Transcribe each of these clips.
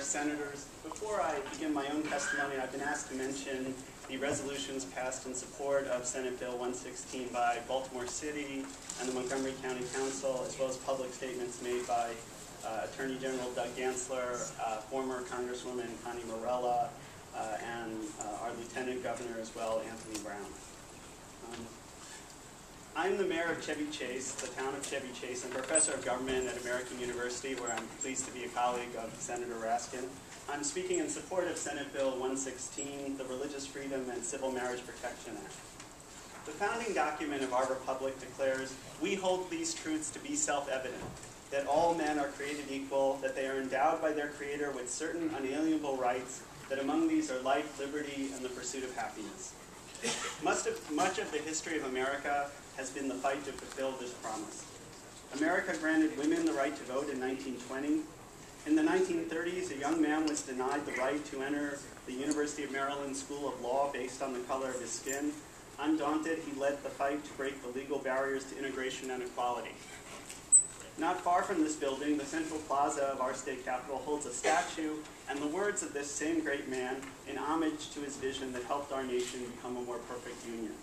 Senators. Before I begin my own testimony, I've been asked to mention the resolutions passed in support of Senate Bill 116 by Baltimore City and the Montgomery County Council, as well as public statements made by Attorney General Doug Gansler, former Congresswoman Connie Morella, and our Lieutenant Governor as well, Anthony Brown. I'm the mayor of Chevy Chase, the town of Chevy Chase, and professor of government at American University, where I'm pleased to be a colleague of Senator Raskin. I'm speaking in support of Senate Bill 116, the Religious Freedom and Civil Marriage Protection Act. The founding document of our republic declares, "We hold these truths to be self-evident, that all men are created equal, that they are endowed by their Creator with certain unalienable rights, that among these are life, liberty, and the pursuit of happiness." Much of the history of America has been the fight to fulfill this promise. America granted women the right to vote in 1920. In the 1930s, a young man was denied the right to enter the University of Maryland School of Law based on the color of his skin. Undaunted, he led the fight to break the legal barriers to integration and equality. Not far from this building, the Central Plaza of our state capitol holds a statue and the words of this same great man in homage to his vision that helped our nation become a more perfect union.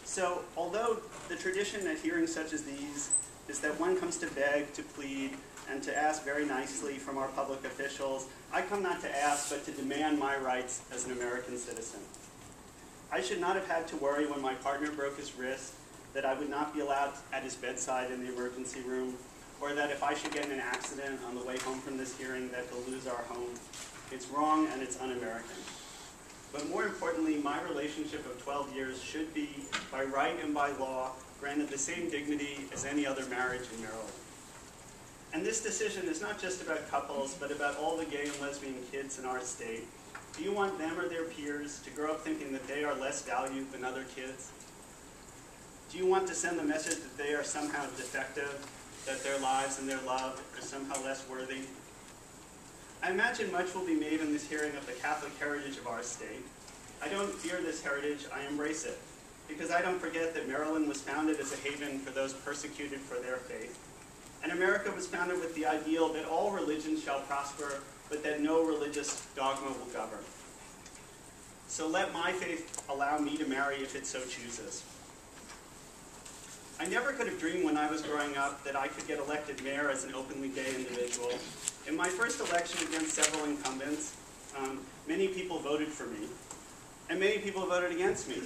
So, although the tradition at hearings such as these is that one comes to beg, to plead, and to ask very nicely from our public officials, I come not to ask, but to demand my rights as an American citizen. I should not have had to worry when my partner broke his wrist that I would not be allowed at his bedside in the emergency room, or that if I should get in an accident on the way home from this hearing that he'll lose our home. It's wrong and it's un-American. But more importantly, my relationship of 12 years should be, by right and by law, granted the same dignity as any other marriage in Maryland. And this decision is not just about couples, but about all the gay and lesbian kids in our state. Do you want them or their peers to grow up thinking that they are less valued than other kids? Do you want to send the message that they are somehow defective, that their lives and their love are somehow less worthy? I imagine much will be made in this hearing of the Catholic heritage of our state. I don't fear this heritage, I embrace it, because I don't forget that Maryland was founded as a haven for those persecuted for their faith. And America was founded with the ideal that all religions shall prosper, but that no religious dogma will govern. So let my faith allow me to marry if it so chooses. I never could have dreamed when I was growing up that I could get elected mayor as an openly gay individual. In my first election against several incumbents, many people voted for me, and many people voted against me.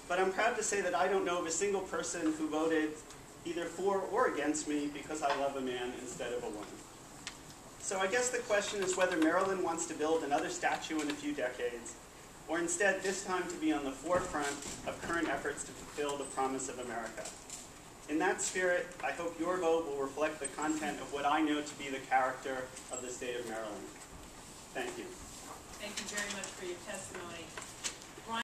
But I'm proud to say that I don't know of a single person who voted either for or against me because I love a man instead of a woman. So I guess the question is whether Maryland wants to build another statue in a few decades, or instead this time to be on the forefront of current efforts to fulfill the promise of America. In that spirit, I hope your vote will reflect the content of what I know to be the character of the state of Maryland. Thank you. Thank you very much for your testimony.